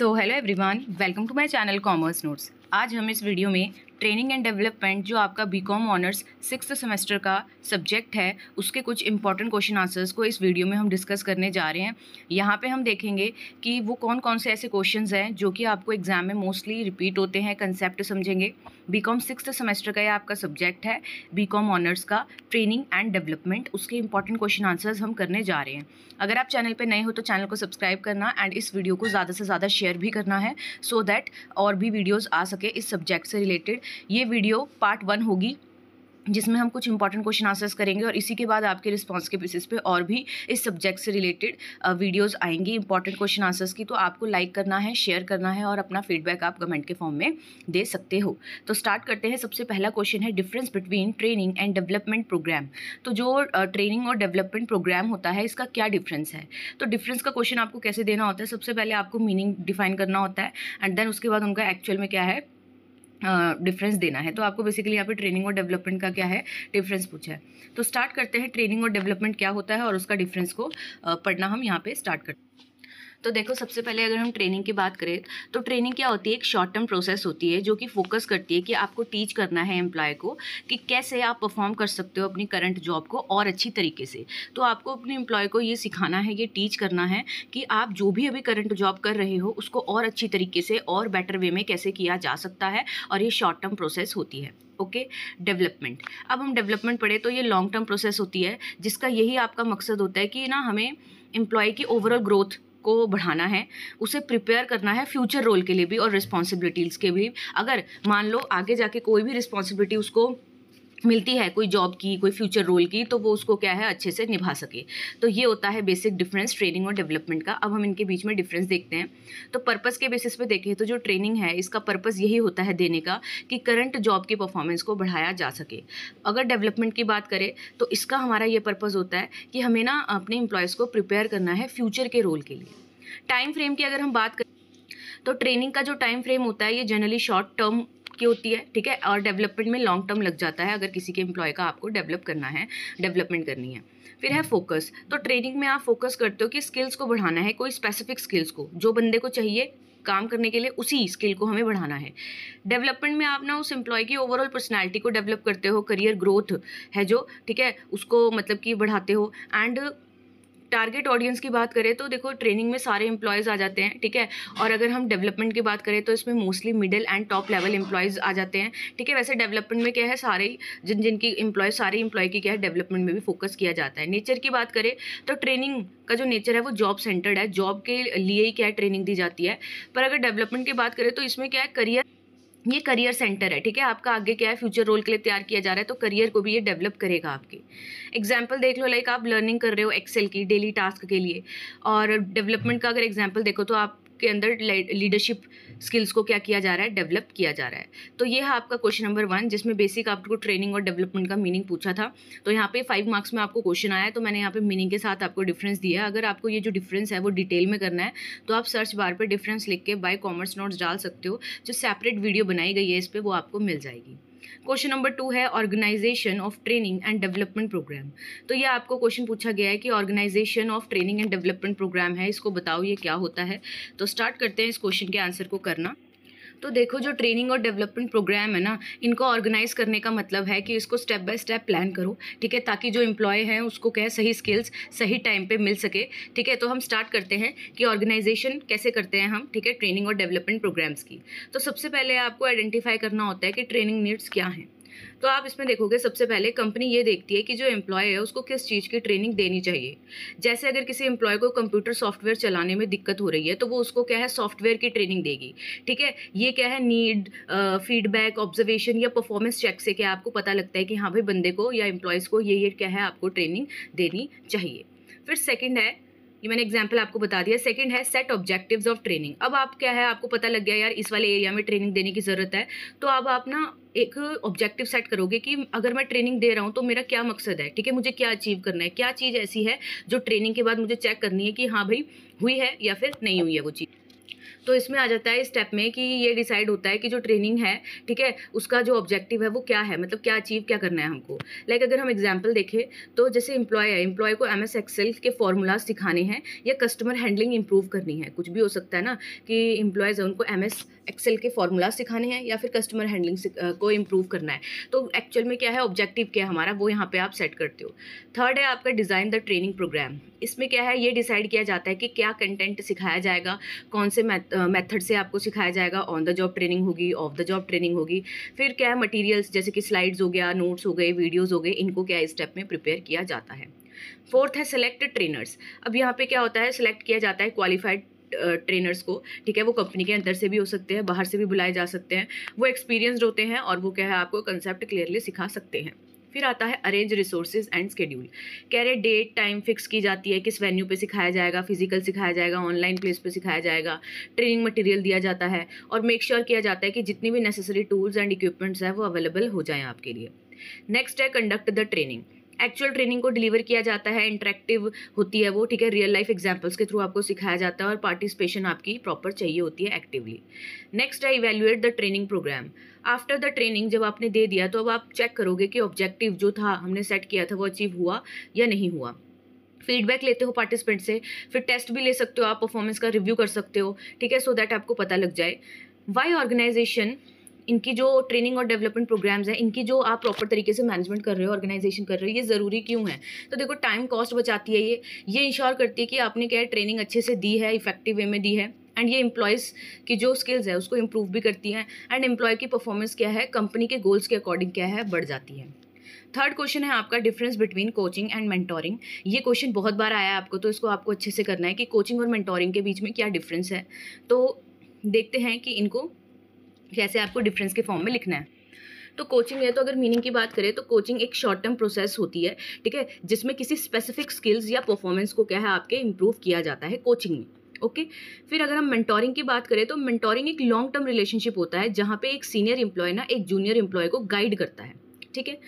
So hello everyone, welcome to my channel commerce notes. आज हम इस वीडियो में ट्रेनिंग एंड डेवलपमेंट जो आपका बीकॉम ऑनर्स 6th सेमेस्टर का सब्जेक्ट है उसके कुछ इंपॉर्टेंट क्वेश्चन आंसर्स को इस वीडियो में हम डिस्कस करने जा रहे हैं। यहाँ पे हम देखेंगे कि वो कौन कौन से ऐसे क्वेश्चंस हैं जो कि आपको एग्जाम में मोस्टली रिपीट होते हैं। कंसेप्ट समझेंगे। बीकॉम 6th सेमेस्टर का ये आपका सब्जेक्ट है, बीकॉम ऑनर्स का ट्रेनिंग एंड डेवलपमेंट। उसके इंपॉर्टेंट क्वेश्चन आंसर्स हम करने जा रहे हैं। अगर आप चैनल पर नए हो तो चैनल को सब्सक्राइब करना एंड इस वीडियो को ज़्यादा से ज़्यादा शेयर भी करना है सो दैट और भी वीडियोज़ आ सके इस सब्जेक्ट से रिलेटेड। ये वीडियो पार्ट 1 होगी जिसमें हम कुछ इंपॉर्टेंट क्वेश्चन आंसर्स करेंगे और इसी के बाद आपके रिस्पांस के बेसिस पे और भी इस सब्जेक्ट से रिलेटेड वीडियोस आएंगी इंपॉर्टेंट क्वेश्चन आंसर्स की। तो आपको लाइक करना है, शेयर करना है और अपना फीडबैक आप कमेंट के फॉर्म में दे सकते हो। तो स्टार्ट करते हैं। सबसे पहला क्वेश्चन है difference between training and development program. तो जो ट्रेनिंग और डेवलपमेंट प्रोग्राम होता है इसका क्या डिफरेंस है। तो डिफरेंस का क्वेश्चन आपको कैसे देना होता है, सबसे पहले आपको मीनिंग डिफाइन करना होता है एंड देन उसके बाद उनका एक्चुअल में क्या है डिफरेंस देना है। तो आपको बेसिकली यहाँ पे ट्रेनिंग और डेवलपमेंट का क्या है डिफरेंस पूछा है। तो स्टार्ट करते हैं ट्रेनिंग और डेवलपमेंट क्या होता है और उसका डिफरेंस को पढ़ना हम यहाँ पे स्टार्ट करते हैं। तो देखो, सबसे पहले अगर हम ट्रेनिंग की बात करें तो ट्रेनिंग क्या होती है, एक शॉर्ट टर्म प्रोसेस होती है जो कि फोकस करती है कि आपको टीच करना है एम्प्लॉय को कि कैसे आप परफॉर्म कर सकते हो अपनी करंट जॉब को और अच्छी तरीके से। तो आपको अपने एम्प्लॉय को ये सिखाना है, ये टीच करना है कि आप जो भी अभी करंट जॉब कर रहे हो उसको और अच्छी तरीके से और बेटर वे में कैसे किया जा सकता है, और ये शॉर्ट टर्म प्रोसेस होती है। Okay, development. अब हम डेवलपमेंट पढ़े तो ये लॉन्ग टर्म प्रोसेस होती है जिसका यही आपका मकसद होता है कि ना हमें एम्प्लॉय की ओवरऑल ग्रोथ को बढ़ाना है, उसे प्रिपेयर करना है फ्यूचर रोल के लिए भी और रिस्पॉन्सिबिलिटीज़ के भी। अगर मान लो आगे जाके कोई भी रिस्पॉन्सिबिलिटी उसको मिलती है, कोई जॉब की, कोई फ्यूचर रोल की, तो वो उसको क्या है अच्छे से निभा सके। तो ये होता है बेसिक डिफरेंस ट्रेनिंग और डेवलपमेंट का। अब हम इनके बीच में डिफरेंस देखते हैं। तो पर्पस के बेसिस पे देखें तो जो ट्रेनिंग है इसका पर्पस यही होता है देने का कि करंट जॉब की परफॉर्मेंस को बढ़ाया जा सके। अगर डेवलपमेंट की बात करें तो इसका हमारा ये पर्पस होता है कि हमें ना अपने एम्प्लॉयज़ को प्रिपेयर करना है फ्यूचर के रोल के लिए। टाइम फ्रेम की अगर हम बात करें तो ट्रेनिंग का जो टाइम फ्रेम होता है ये जनरली शॉर्ट टर्म की होती है, ठीक है, और डेवलपमेंट में लॉन्ग टर्म लग जाता है अगर किसी के एम्प्लॉय का आपको डेवलप करना है, डेवलपमेंट करनी है। फिर है फोकस। तो ट्रेनिंग में आप फोकस करते हो कि स्किल्स को बढ़ाना है, कोई स्पेसिफिक स्किल्स को जो बंदे को चाहिए काम करने के लिए उसी स्किल को हमें बढ़ाना है। डेवलपमेंट में आप ना उस एम्प्लॉय की ओवरऑल पर्सनैलिटी को डेवलप करते हो, करियर ग्रोथ है जो, ठीक है, उसको मतलब कि बढ़ाते हो। एंड टारगेट ऑडियंस की बात करें तो देखो ट्रेनिंग में सारे एम्प्लॉयज़ आ जाते हैं, ठीक है, और अगर हम डेवलपमेंट की बात करें तो इसमें mostly middle and top level employees आ जाते हैं, ठीक है। वैसे डेवलपमेंट में क्या है, सारे जिनकी एम्प्लॉय सारे एम्प्लॉय की क्या है डेवलपमेंट में भी फोकस किया जाता है। नेचर की बात करें तो ट्रेनिंग का जो नेचर है वो जॉब सेंटर्ड है, जॉब के लिए ही क्या है ट्रेनिंग दी जाती है। पर अगर डेवलपमेंट की बात करें तो इसमें क्या है, ये करियर सेंटर है, ठीक है। आपका आगे क्या है फ्यूचर रोल के लिए तैयार किया जा रहा है, तो करियर को भी ये डेवलप करेगा आपके। एग्जाम्पल देख लो, लाइक आप लर्निंग कर रहे हो एक्सेल की डेली टास्क के लिए, और डेवलपमेंट का अगर एग्जाम्पल देखो तो आपके अंदर लीडरशिप स्किल्स को क्या किया जा रहा है, डेवलप किया जा रहा है। तो ये है आपका क्वेश्चन नंबर 1 जिसमें बेसिक आपको ट्रेनिंग और डेवलपमेंट का मीनिंग पूछा था। तो यहाँ पे 5 मार्क्स में आपको क्वेश्चन आया है, तो मैंने यहाँ पे मीनिंग के साथ आपको डिफरेंस दिया है। अगर आपको ये जो डिफरेंस है वो डिटेल में करना है तो आप सर्च बार पर डिफरेंस लिख के बाय कॉमर्स नोट्स डाल सकते हो, जो सेपरेट वीडियो बनाई गई है इस पर वो आपको मिल जाएगी। क्वेश्चन नंबर 2 है organisation of training and development program. तो ये आपको क्वेश्चन पूछा गया है कि organisation of training and development program है, इसको बताओ ये क्या होता है। तो स्टार्ट करते हैं इस क्वेश्चन के आंसर को करना। तो देखो, जो ट्रेनिंग और डेवलपमेंट प्रोग्राम है ना, इनको ऑर्गेनाइज करने का मतलब है कि इसको स्टेप बाय स्टेप प्लान करो, ठीक है, ताकि जो एम्प्लॉय हैं उसको क्या है सही स्किल्स सही टाइम पे मिल सके, ठीक है। तो हम स्टार्ट करते हैं कि ऑर्गेनाइजेशन कैसे करते हैं हम, ठीक है, ट्रेनिंग और डेवलपमेंट प्रोग्राम्स की। तो सबसे पहले आपको आइडेंटिफाई करना होता है कि ट्रेनिंग नीड्स क्या हैं। तो आप इसमें देखोगे सबसे पहले कंपनी ये देखती है कि जो एम्प्लॉय है उसको किस चीज़ की ट्रेनिंग देनी चाहिए। जैसे अगर किसी एम्प्लॉय को कंप्यूटर सॉफ्टवेयर चलाने में दिक्कत हो रही है तो वो उसको क्या है सॉफ्टवेयर की ट्रेनिंग देगी, ठीक है। ये क्या है नीड, फीडबैक, ऑब्जर्वेशन या परफॉर्मेंस चेक से क्या आपको पता लगता है कि हाँ भाई बंदे को या एम्प्लॉयज़ को ये क्या है आपको ट्रेनिंग देनी चाहिए। फिर सेकेंड है, ये मैंने एग्जाम्पल आपको बता दिया। सेकंड है सेट ऑब्जेक्टिव्स ऑफ ट्रेनिंग। अब आप क्या है आपको पता लग गया यार इस वाले एरिया में ट्रेनिंग देने की ज़रूरत है, तो अब आप ना एक ऑब्जेक्टिव सेट करोगे कि अगर मैं ट्रेनिंग दे रहा हूँ तो मेरा क्या मकसद है, ठीक है, मुझे क्या अचीव करना है, क्या चीज़ ऐसी है जो ट्रेनिंग के बाद मुझे चेक करनी है कि हाँ भाई हुई है या फिर नहीं हुई है वो चीज़। तो इसमें आ जाता है इस स्टेप में कि ये डिसाइड होता है कि जो ट्रेनिंग है, ठीक है, उसका जो ऑब्जेक्टिव है वो क्या है, मतलब क्या अचीव क्या करना है हमको। लाइक अगर हम एग्जांपल देखें तो जैसे एम्प्लॉय है, एम्प्लॉय को MS एक्सेल के फॉर्मूलाज सिखाने हैं या कस्टमर हैंडलिंग इंप्रूव करनी है, कुछ भी हो सकता है ना कि एम्प्लॉयज़ है उनको MS एक्सेल के फॉर्मूलाज सिखाने हैं या फिर कस्टमर हैंडलिंग को इम्प्रूव करना है। तो एक्चुअल में क्या है, ऑब्जेक्टिव क्या है हमारा, वो यहाँ पे आप सेट करते हो। थर्ड है आपका डिज़ाइन द ट्रेनिंग प्रोग्राम। इसमें क्या है, ये डिसाइड किया जाता है कि क्या कंटेंट सिखाया जाएगा, कौन से मेथड से आपको सिखाया जाएगा, ऑन द जॉब ट्रेनिंग होगी, ऑफ द जॉब ट्रेनिंग होगी। फिर क्या है, मटेरियल्स जैसे कि स्लाइड्स हो गया, नोट्स हो गए, वीडियोज़ हो गए, इनको क्या इस स्टेप में प्रिपेयर किया जाता है। फोर्थ है सेलेक्ट ट्रेनर्स। अब यहाँ पे क्या होता है, सिलेक्ट किया जाता है क्वालिफाइड ट्रेनर्स को, ठीक है, वो कंपनी के अंदर से भी हो सकते हैं, बाहर से भी बुलाए जा सकते हैं। वो एक्सपीरियंस्ड होते हैं और वो क्या है आपको कंसेप्ट क्लियरली सिखा सकते हैं। फिर आता है अरेंज रिसोर्सेज एंड शेड्यूल। कह रहे डेट टाइम फिक्स की जाती है, किस वेन्यू पे सिखाया जाएगा, फिजिकल सिखाया जाएगा, ऑनलाइन प्लेस पे सिखाया जाएगा, ट्रेनिंग मटेरियल दिया जाता है और मेक श्योर किया जाता है कि जितनी भी नेसेसरी टूल्स एंड इक्विपमेंट्स हैं वो अवेलेबल हो जाएं आपके लिए। नेक्स्ट है conduct the training. Actual training को डिलीवर किया जाता है, इंटरेक्टिव होती है वो, ठीक है, रियल लाइफ एग्जांपल्स के थ्रू आपको सिखाया जाता है और पार्टिसिपेशन आपकी प्रॉपर चाहिए होती है एक्टिवली। नेक्स्ट है evaluate the training program. After the training जब आपने दे दिया तो अब आप चेक करोगे कि ऑब्जेक्टिव जो था हमने सेट किया था वो अचीव हुआ या नहीं हुआ। फीडबैक लेते हो पार्टिसिपेंट से, फिर टेस्ट भी ले सकते हो आप, परफॉर्मेंस का रिव्यू कर सकते हो, ठीक है, सो दैट आपको पता लग जाए। वाई ऑर्गेनाइजेशन, इनकी जो ट्रेनिंग और डेवलपमेंट प्रोग्राम्स हैं, इनकी जो आप प्रॉपर तरीके से मैनेजमेंट कर रहे हो, ऑर्गेनाइजेशन कर रहे हो, ये ज़रूरी क्यों है। तो देखो टाइम कॉस्ट बचाती है, ये इंश्योर करती है कि आपने क्या है ट्रेनिंग अच्छे से दी है, इफेक्टिव वे में दी है, एंड ये एम्प्लॉयज़ की जो स्किल्स है उसको इम्प्रूव भी करती हैं, एंड एम्प्लॉय की परफॉर्मेंस क्या है कंपनी के गोल्स के अकॉर्डिंग क्या है बढ़ जाती है। थर्ड क्वेश्चन है आपका difference between coaching and mentoring. ये क्वेश्चन बहुत बार आया है आपको, तो इसको आपको अच्छे से करना है कि कोचिंग और मेंटोरिंग के बीच में क्या डिफरेंस है। तो देखते हैं कि इनको कैसे आपको डिफरेंस के फॉर्म में लिखना है। तो कोचिंग है, तो अगर मीनिंग की बात करें तो कोचिंग एक शॉर्ट टर्म प्रोसेस होती है, ठीक है, जिसमें किसी स्पेसिफिक स्किल्स या परफॉर्मेंस को क्या है आपके इम्प्रूव किया जाता है कोचिंग में। ओके, फिर अगर हम मेंटोरिंग की बात करें तो मेंटोरिंग एक लॉन्ग टर्म रिलेशनशिप होता है जहाँ पे एक सीनियर एम्प्लॉय ना एक जूनियर एम्प्लॉय को गाइड करता है, ठीक है।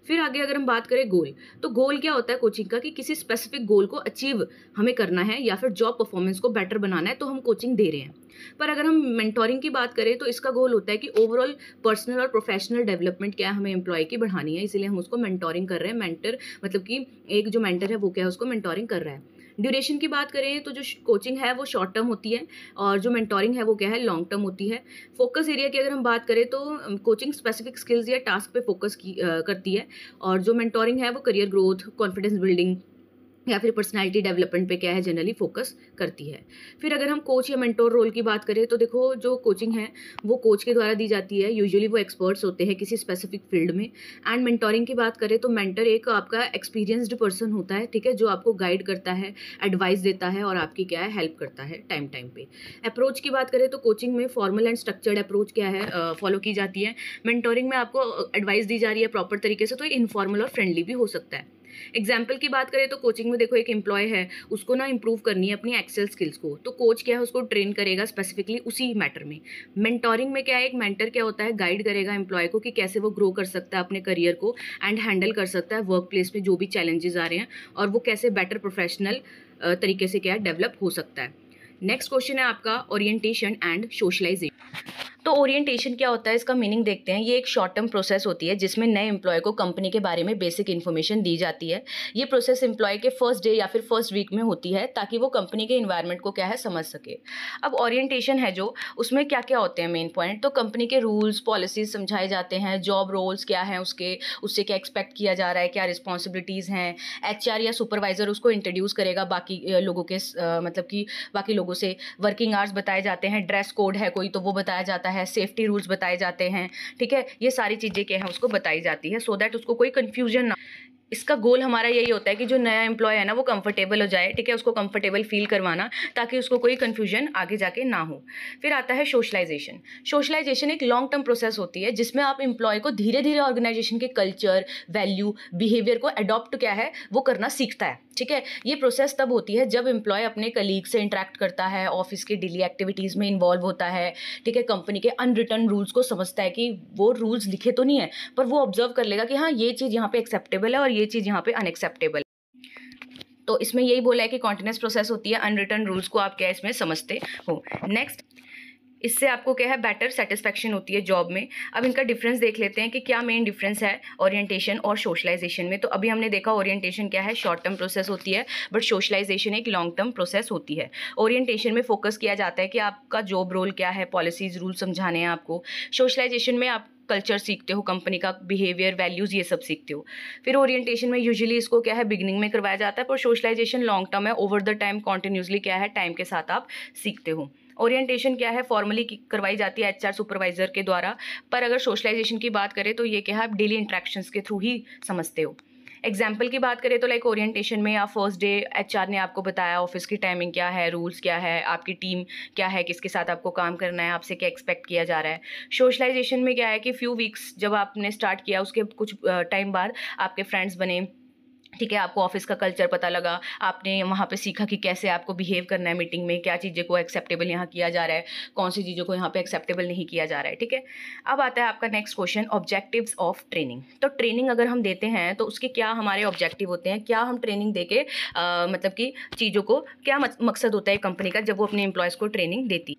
फिर आगे अगर हम बात करें गोल, तो गोल क्या होता है कोचिंग का कि किसी स्पेसिफिक गोल को अचीव हमें करना है या फिर जॉब परफॉर्मेंस को बेटर बनाना है, तो हम कोचिंग दे रहे हैं। पर अगर हम मेंटोरिंग की बात करें तो इसका गोल होता है कि ओवरऑल पर्सनल और प्रोफेशनल डेवलपमेंट क्या है हमें एम्प्लॉय की बढ़ानी है, इसीलिए हम उसको मेंटोरिंग कर रहे हैं। मेंटर मतलब कि एक जो मेंटर है वो क्या है उसको मेंटोरिंग कर रहा है। ड्यूरेशन की बात करें तो जो कोचिंग है वो शॉर्ट टर्म होती है और जो मेंटोरिंग है वो क्या है लॉन्ग टर्म होती है। फोकस एरिया की अगर हम बात करें तो कोचिंग स्पेसिफिक स्किल्स या टास्क पे फोकस करती है और जो मेंटोरिंग है वो करियर ग्रोथ, कॉन्फिडेंस बिल्डिंग या फिर पर्सनालिटी डेवलपमेंट पे क्या है जनरली फोकस करती है। फिर अगर हम कोच या मेंटोर रोल की बात करें तो देखो जो कोचिंग है वो कोच के द्वारा दी जाती है, यूजुअली वो एक्सपर्ट्स होते हैं किसी स्पेसिफिक फील्ड में। एंड मेंटोरिंग की बात करें तो मेंटर एक आपका एक्सपीरियंस्ड पर्सन होता है, ठीक है, जो आपको गाइड करता है, एडवाइस देता है और आपकी क्या है हेल्प करता है टाइम पे। अप्रोच की बात करें तो कोचिंग में फॉर्मल एंड स्ट्रक्चर्ड अप्रोच क्या है फॉलो की जाती है। मेंटोरिंग में आपको एडवाइस दी जा रही है प्रॉपर तरीके से, तो इनफॉर्मल और फ्रेंडली भी हो सकता है। एग्जाम्पल की बात करें तो कोचिंग में देखो एक एम्प्लॉय है, उसको ना इंप्रूव करनी है अपनी एक्सेल स्किल्स को, तो कोच क्या है उसको ट्रेन करेगा स्पेसिफिकली उसी मैटर में। मेंटोरिंग में क्या है एक मेंटर क्या होता है गाइड करेगा एम्प्लॉय को कि कैसे वो ग्रो कर सकता है अपने करियर को एंड हैंडल कर सकता है वर्क प्लेस में जो भी चैलेंजेस आ रहे हैं और वो कैसे बेटर प्रोफेशनल तरीके से क्या है डेवलप हो सकता है। नेक्स्ट क्वेश्चन है आपका ओरिएंटेशन एंड सोशलाइजेशन। तो ओरिएंटेशन क्या होता है इसका मीनिंग देखते हैं। ये एक शॉर्ट टर्म प्रोसेस होती है जिसमें नए एम्प्लॉय को कंपनी के बारे में बेसिक इन्फॉर्मेशन दी जाती है। ये प्रोसेस एम्प्लॉय के फर्स्ट डे या फिर फर्स्ट वीक में होती है ताकि वो कंपनी के इन्वायरमेंट को क्या है समझ सके। अब ओरिएंटेशन है जो उसमें क्या क्या होते हैं मेन पॉइंट, तो कंपनी के रूल्स पॉलिसीज समझाए जाते हैं, जॉब रोल्स क्या हैं उससे क्या एक्सपेक्ट किया जा रहा है, क्या रिस्पॉन्सिबिलिटीज़ हैं। HR या सुपरवाइजर उसको इंट्रोड्यूस करेगा बाकी लोगों के मतलब कि बाकी लोगों से। वर्किंग आवर्स बताए जाते हैं, ड्रेस कोड है कोई तो वो बताया जाता है, सेफ्टी रूल्स बताए जाते हैं, ठीक है, ये सारी चीज़ें क्या है उसको बताई जाती है सो दैट उसको कोई कन्फ्यूजन ना। इसका गोल हमारा यही होता है कि जो नया एम्प्लॉय है ना वो कंफर्टेबल हो जाए, ठीक है, उसको कंफर्टेबल फील करवाना ताकि उसको कोई कन्फ्यूजन आगे जाके ना हो। फिर आता है सोशलाइजेशन। सोशलाइजेशन एक लॉन्ग टर्म प्रोसेस होती है जिसमें आप एम्प्लॉय को धीरे धीरे ऑर्गेनाइजेशन के कल्चर, वैल्यू, बिहेवियर को अडॉप्ट क्या है वो करना सीखता है, ठीक है। ये प्रोसेस तब होती है जब एम्प्लॉय अपने कलीग से इंटरेक्ट करता है, ऑफिस की डेली एक्टिविटीज़ में इन्वॉल्व होता है, ठीक है, कंपनी के अनरिटन रूल्स को समझता है कि वो रूल्स लिखे तो नहीं है पर वो ऑब्जर्व कर लेगा कि हाँ ये चीज़ यहाँ पे एक्सेप्टेबल है और ये चीज़ यहाँ पे अनएक्सेप्टेबल है। तो इसमें यही बोला है कि कॉन्टिन्यूस प्रोसेस होती है, अनरिटन रूल्स को आप क्या इसमें समझते हो। नेक्स्ट, इससे आपको क्या है, बेटर सेटिस्फेक्शन होती है जॉब में। अब इनका डिफरेंस देख लेते हैं कि क्या मेन डिफरेंस है ओरिएंटेशन और सोशलाइजेशन में। तो अभी हमने देखा ओरिएंटेशन क्या है, शॉर्ट टर्म प्रोसेस होती है, बट सोशलाइजेशन एक लॉन्ग टर्म प्रोसेस होती है। ओरिएंटेशन में फोकस किया जाता है कि आपका जॉब रोल क्या है, पॉलिसीज रूल समझाने हैं आपको। सोशलाइजेशन में आप कल्चर सीखते हो, कंपनी का बिहेवियर, वैल्यूज़, ये सब सीखते हो। फिर ओरिएंटेशन में यूजुअली इसको क्या है, बिगिनिंग में करवाया जाता है, पर सोशलाइजेशन लॉन्ग टर्म है, ओवर द टाइम कॉन्टिन्यूसली क्या है, टाइम के साथ आप सीखते हो। ओरिएंटेशन क्या है, फॉर्मली करवाई जाती है एचआर सुपरवाइजर के द्वारा, पर अगर सोशलाइजेशन की बात करें तो ये क्या है, आप डेली इंट्रैक्शंस के थ्रू ही समझते हो। एग्जाम्पल की बात करें तो लाइक ओरिएंटेशन में आप फर्स्ट डे एचआर ने आपको बताया ऑफिस की टाइमिंग क्या है, रूल्स क्या है, आपकी टीम क्या है, किसके साथ आपको काम करना है, आपसे क्या एक्सपेक्ट किया जा रहा है। सोशलाइजेशन में क्या है कि फ्यू वीक्स जब आपने स्टार्ट किया उसके कुछ टाइम बाद आपके फ्रेंड्स बने, ठीक है, आपको ऑफिस का कल्चर पता लगा, आपने वहाँ पे सीखा कि कैसे आपको बिहेव करना है मीटिंग में, क्या चीज़ें को एक्सेप्टेबल यहाँ किया जा रहा है, कौन सी चीज़ों को यहाँ पे एक्सेप्टेबल नहीं किया जा रहा है। ठीक है, अब आता है आपका next question, objectives of training. तो ट्रेनिंग अगर हम देते हैं तो उसके क्या हमारे ऑब्जेक्टिव होते हैं, क्या हम ट्रेनिंग दे के मतलब कि चीज़ों को क्या मकसद होता है कंपनी का जब वो अपने एम्प्लॉयज़ को ट्रेनिंग देती।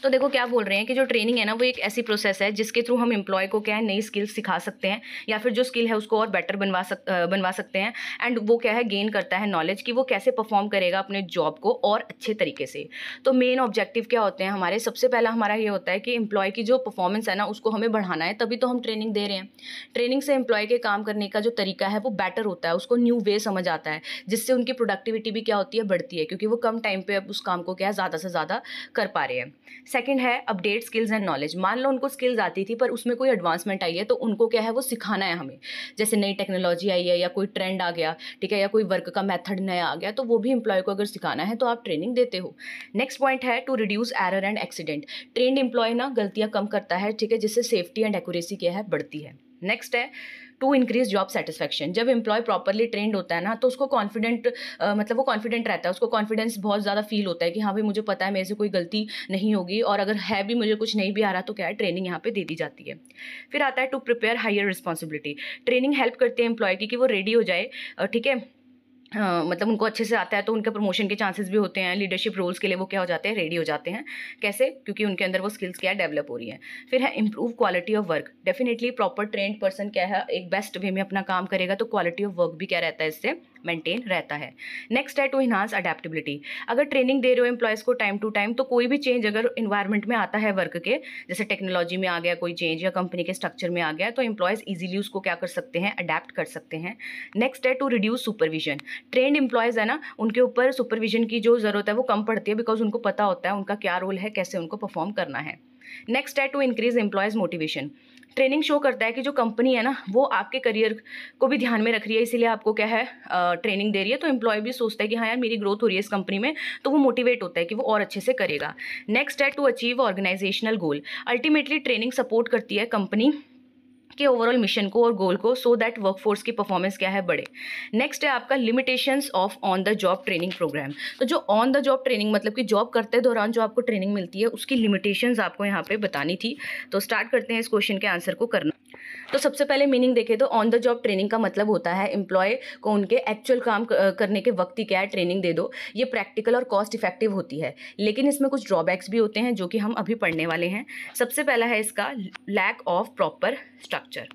तो देखो क्या बोल रहे हैं कि जो ट्रेनिंग है ना वो एक ऐसी प्रोसेस है जिसके थ्रू हम एम्प्लॉय को क्या है, नई स्किल्स सिखा सकते हैं, या फिर जो स्किल है उसको और बेटर बनवा सकते हैं। एंड वो क्या है, गेन करता है नॉलेज कि वो कैसे परफॉर्म करेगा अपने जॉब को और अच्छे तरीके से। तो मेन ऑब्जेक्टिव क्या होते हैं हमारे, सबसे पहला हमारा ये होता है कि एम्प्लॉय की जो परफॉर्मेंस है ना उसको हमें बढ़ाना है, तभी तो हम ट्रेनिंग दे रहे हैं। ट्रेनिंग से एम्प्लॉय के काम करने का जो तरीका है वो बेटर होता है, उसको न्यू वे समझ आता है, जिससे उनकी प्रोडक्टिविटी भी क्या होती है, बढ़ती है, क्योंकि वो कम टाइम पे अब उस काम को क्या है ज़्यादा से ज़्यादा कर पा रहे हैं। सेकेंड है अपडेट स्किल्स एंड नॉलेज। मान लो उनको स्किल्स आती थी पर उसमें कोई एडवांसमेंट आई है तो उनको क्या है, वो सिखाना है हमें, जैसे नई टेक्नोलॉजी आई है या कोई ट्रेंड आ गया, ठीक है, या कोई वर्क का मेथड नया आ गया, तो वो भी एम्प्लॉय को अगर सिखाना है तो आप ट्रेनिंग देते हो। नेक्स्ट पॉइंट है to reduce error and accident. Trained employee ना गलतियां कम करता है, ठीक है, जिससे सेफ्टी एंड एक्यूरेसी क्या है, बढ़ती है। नेक्स्ट है टू इंक्रीज जॉब सेटिस्फैक्शन। जब एम्प्लॉय प्रॉपरली ट्रेंड होता है ना तो उसको कॉन्फिडेंट मतलब वो कॉन्फिडेंट रहता है, उसको कॉन्फिडेंस बहुत ज़्यादा फील होता है कि हाँ भाई मुझे पता है मेरे से कोई गलती नहीं होगी, और अगर है भी मुझे कुछ नहीं भी आ रहा तो क्या है, ट्रेनिंग यहाँ पे दे दी जाती है। फिर आता है to prepare higher responsibility. Training help करती है एम्प्लॉय की कि वो रेडी हो जाए, ठीक है, मतलब उनको अच्छे से आता है तो उनके प्रमोशन के चांसेस भी होते हैं, लीडरशिप रोल्स के लिए वो क्या हो जाते हैं, रेडी हो जाते हैं। कैसे, क्योंकि उनके अंदर वो स्किल्स क्या डेवलप हो रही हैं। फिर है improve quality of work. Definitely proper trend person क्या है, एक बेस्ट वे में अपना काम करेगा तो क्वालिटी ऑफ वर्क भी क्या रहता है, इससे मेंटेन रहता है। नेक्स्ट है टू इन्हांस अडेप्टेबिलिटी। अगर ट्रेनिंग दे रहे हो एम्प्लॉयज़ को टाइम टू टाइम तो कोई भी चेंज अगर इन्वायरमेंट में आता है वर्क के, जैसे टेक्नोलॉजी में आ गया कोई चेंज या कंपनी के स्ट्रक्चर में आ गया, तो एम्प्लॉयज़ ईजिली उसको क्या कर सकते हैं, अडेप्ट कर सकते हैं। नेक्स्ट है to reduce supervision. Trained employees है ना उनके ऊपर सुपरविजन की जो ज़रूरत है वो कम पड़ती है, बिकॉज उनको पता होता है उनका क्या रोल है, कैसे उनको परफॉर्म करना है। नेक्स्ट है to increase employees motivation. Training show करता है कि जो कंपनी है ना वो आपके करियर को भी ध्यान में रख रही है, इसीलिए आपको क्या है ट्रेनिंग दे रही है, तो एम्प्लॉय भी सोचता है कि हाँ यार मेरी ग्रोथ हो रही है इस कंपनी में, तो वो मोटिवेट होता है कि वो और अच्छे से करेगा। नेक्स्ट है to achieve organisational goal. Ultimately training support करती है कंपनी के ओवरऑल मिशन को और गोल को, सो दैट वर्कफोर्स की परफॉर्मेंस क्या है, बढ़े। नेक्स्ट है आपका limitations of on the job training program. तो जो ऑन द जॉब ट्रेनिंग मतलब कि जॉब करते दौरान जो आपको ट्रेनिंग मिलती है उसकी लिमिटेशंस आपको यहाँ पे बतानी थी। तो स्टार्ट करते हैं इस क्वेश्चन के आंसर को करना। तो सबसे पहले मीनिंग देखें तो ऑन द जॉब ट्रेनिंग का मतलब होता है एम्प्लॉय को उनके एक्चुअल काम करने के वक्त ही क्या है ट्रेनिंग दे दो। ये प्रैक्टिकल और कॉस्ट इफेक्टिव होती है, लेकिन इसमें कुछ ड्रॉबैक्स भी होते हैं जो कि हम अभी पढ़ने वाले हैं। सबसे पहला है इसका लैक ऑफ प्रॉपर स्ट्रक्चर।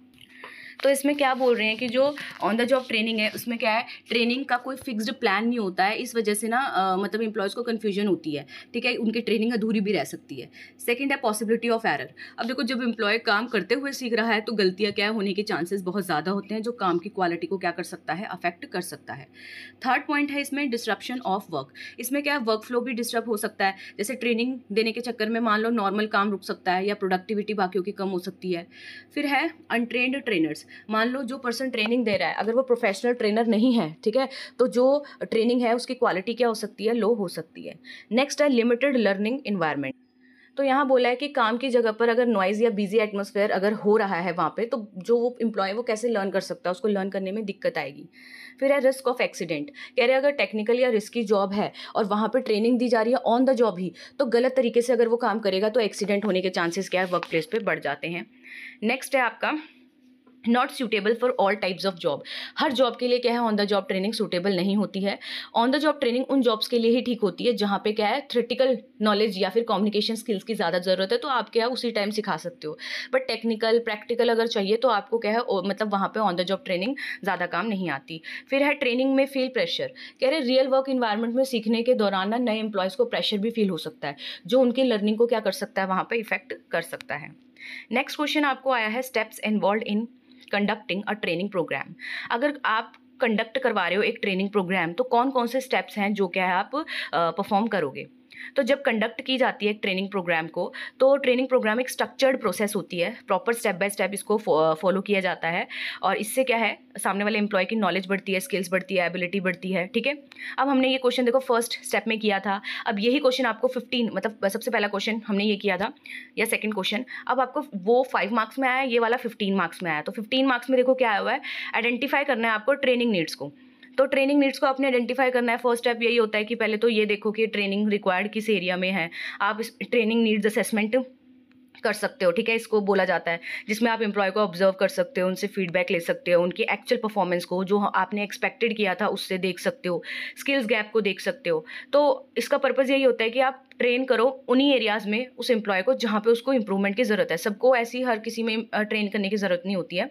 तो इसमें क्या बोल रहे हैं कि जो ऑन द जॉब ट्रेनिंग है उसमें क्या है, ट्रेनिंग का कोई फिक्स्ड प्लान नहीं होता है, इस वजह से ना मतलब एम्प्लॉयज़ को कन्फ्यूजन होती है, ठीक है, उनकी ट्रेनिंग अधूरी भी रह सकती है। सेकंड है पॉसिबिलिटी ऑफ एरर। अब देखो जब एम्प्लॉय काम करते हुए सीख रहा है तो गलतियाँ क्या होने के चांसेस बहुत ज़्यादा होते हैं, जो काम की क्वालिटी को क्या कर सकता है, अफेक्ट कर सकता है। थर्ड पॉइंट है इसमें डिस्ट्रप्शन ऑफ वर्क। इसमें क्या वर्क फ्लो भी डिस्टर्ब हो सकता है, जैसे ट्रेनिंग देने के चक्कर में मान लो नॉर्मल काम रुक सकता है या प्रोडक्टिविटी बाकियों की कम हो सकती है। फिर है अनट्रेन्ड ट्रेनर्स। मान लो जो पर्सन ट्रेनिंग दे रहा है अगर वो प्रोफेशनल ट्रेनर नहीं है, ठीक है, तो जो ट्रेनिंग है उसकी क्वालिटी क्या हो सकती है, लो हो सकती है। नेक्स्ट है लिमिटेड लर्निंग इन्वायरमेंट। तो यहाँ बोला है कि काम की जगह पर अगर नॉइज या बिजी एटमॉस्फेयर अगर हो रहा है वहाँ पे, तो जो वो एम्प्लॉय वो कैसे लर्न कर सकता है, उसको लर्न करने में दिक्कत आएगी। फिर है रिस्क ऑफ एक्सीडेंट। कह रहे अगर टेक्निकल या रिस्की जॉब है और वहाँ पे ट्रेनिंग दी जा रही है ऑन द जॉब ही, तो गलत तरीके से अगर वो काम करेगा तो एक्सीडेंट होने के चांसेस क्या है वर्क प्लेस पर बढ़ जाते हैं। नेक्स्ट है आपका not suitable for all types of job. Her job के लिए क्या है, on the job training suitable नहीं होती है। ऑन द जॉब ट्रेनिंग उन जॉब्स के लिए ही ठीक होती है जहाँ पे क्या है, थ्योरेटिकल नॉलेज या फिर कम्युनिकेशन स्किल्स की ज़्यादा ज़रूरत है, तो आप क्या है उसी टाइम सिखा सकते हो। बट टेक्निकल प्रैक्टिकल अगर चाहिए तो आपको क्या है मतलब वहाँ पे ऑन द जॉब ट्रेनिंग ज़्यादा काम नहीं आती। फिर है ट्रेनिंग में फील प्रेशर। कह रहे रियल वर्क इन्वायरमेंट में सीखने के दौरान ना नए एम्प्लॉयज़ को प्रेशर भी फील हो सकता है, जो उनकी लर्निंग को क्या कर सकता है, वहाँ पर इफेक्ट कर सकता है। नेक्स्ट क्वेश्चन आपको आया है, steps involve in conducting a training program. अगर आप कंडक्ट करवा रहे हो एक ट्रेनिंग प्रोग्राम, तो कौन कौन से स्टेप्स हैं जो क्या है आप परफॉर्म करोगे। तो जब कंडक्ट की जाती है एक ट्रेनिंग प्रोग्राम को, तो ट्रेनिंग प्रोग्राम एक स्ट्रक्चर्ड प्रोसेस होती है, प्रॉपर स्टेप बाय स्टेप इसको फॉलो किया जाता है, और इससे क्या है सामने वाले एम्प्लॉय की नॉलेज बढ़ती है, स्किल्स बढ़ती है, एबिलिटी बढ़ती है। ठीक है, अब हमने ये क्वेश्चन देखो फर्स्ट स्टेप में किया था, अब यही क्वेश्चन आपको 15 मतलब सबसे पहला क्वेश्चन हमने ये किया था या सेकंड क्वेश्चन, अब आपको वो 5 मार्क्स में आया, ये वाला 15 मार्क्स में आया। तो 15 मार्क्स में देखो क्या आया हुआ है, आइडेंटिफाई करना है आपको ट्रेनिंग नीड्स को। तो ट्रेनिंग नीड्स को आपने आइडेंटिफाई करना है। फर्स्ट स्टेप यही होता है कि पहले तो ये देखो कि ट्रेनिंग रिक्वायर्ड किस एरिया में है। आप इस ट्रेनिंग नीड्स असेसमेंट कर सकते हो, ठीक है, इसको बोला जाता है, जिसमें आप एम्प्लॉय को ऑब्जर्व कर सकते हो, उनसे फीडबैक ले सकते हो, उनकी एक्चुअल परफॉर्मेंस को जो आपने एक्सपेक्टेड किया था उससे देख सकते हो, स्किल्स गैप को देख सकते हो। तो इसका पर्पज़ यही होता है कि आप ट्रेन करो उन्हीं एरियाज़ में उस एम्प्लॉय को जहाँ पे उसको इंप्रूवमेंट की ज़रूरत है। सबको ऐसी हर किसी में ट्रेन करने की ज़रूरत नहीं होती है।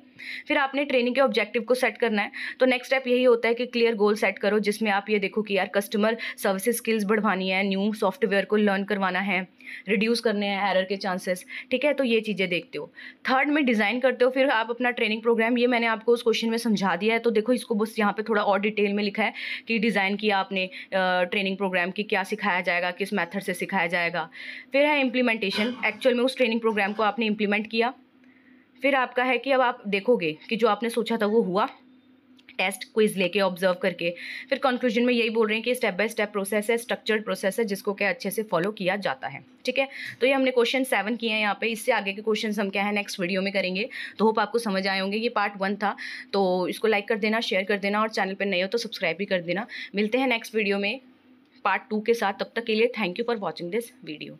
फिर आपने ट्रेनिंग के ऑब्जेक्टिव को सेट करना है। तो नेक्स्ट स्टेप यही होता है कि क्लियर गोल सेट करो, जिसमें आप ये देखो कि यार कस्टमर सर्विसेज स्किल्स बढ़वानी है, न्यू सॉफ्टवेयर को लर्न करवाना है, रिड्यूस करने हैं एरर के चांसेस। ठीक है, तो ये चीज़ें देखते हो। थर्ड में डिज़ाइन करते हो फिर आप अपना ट्रेनिंग प्रोग्राम। ये मैंने आपको उस क्वेश्चन में समझा दिया है, तो देखो इसको बस यहाँ पे थोड़ा और डिटेल में लिखा है कि डिज़ाइन किया आपने ट्रेनिंग प्रोग्राम की, क्या सिखाया जाएगा, किस मेथड से सिखाया जाएगा। फिर है इम्प्लीमेंटेशन, एक्चुअल में उस ट्रेनिंग प्रोग्राम को आपने इम्प्लीमेंट किया। फिर आपका है कि अब आप देखोगे कि जो आपने सोचा था वो हुआ, टेस्ट क्विज लेके ऑब्जर्व करके। फिर कंक्लूजन में यही बोल रहे हैं कि स्टेप बाय स्टेप प्रोसेस है, स्ट्रक्चर्ड प्रोसेस है, जिसको क्या अच्छे से फॉलो किया जाता है। ठीक है, तो ये हमने क्वेश्चन 7 किए हैं यहाँ पे। इससे आगे के क्वेश्चन हम क्या है नेक्स्ट वीडियो में करेंगे। तो होप आपको समझ आए होंगे। ये पार्ट 1 था, तो इसको लाइक कर देना, शेयर कर देना, और चैनल पर नए हो तो सब्सक्राइब भी कर देना। मिलते हैं नेक्स्ट वीडियो में पार्ट 2 के साथ। तब तक के लिए thank you for watching this video.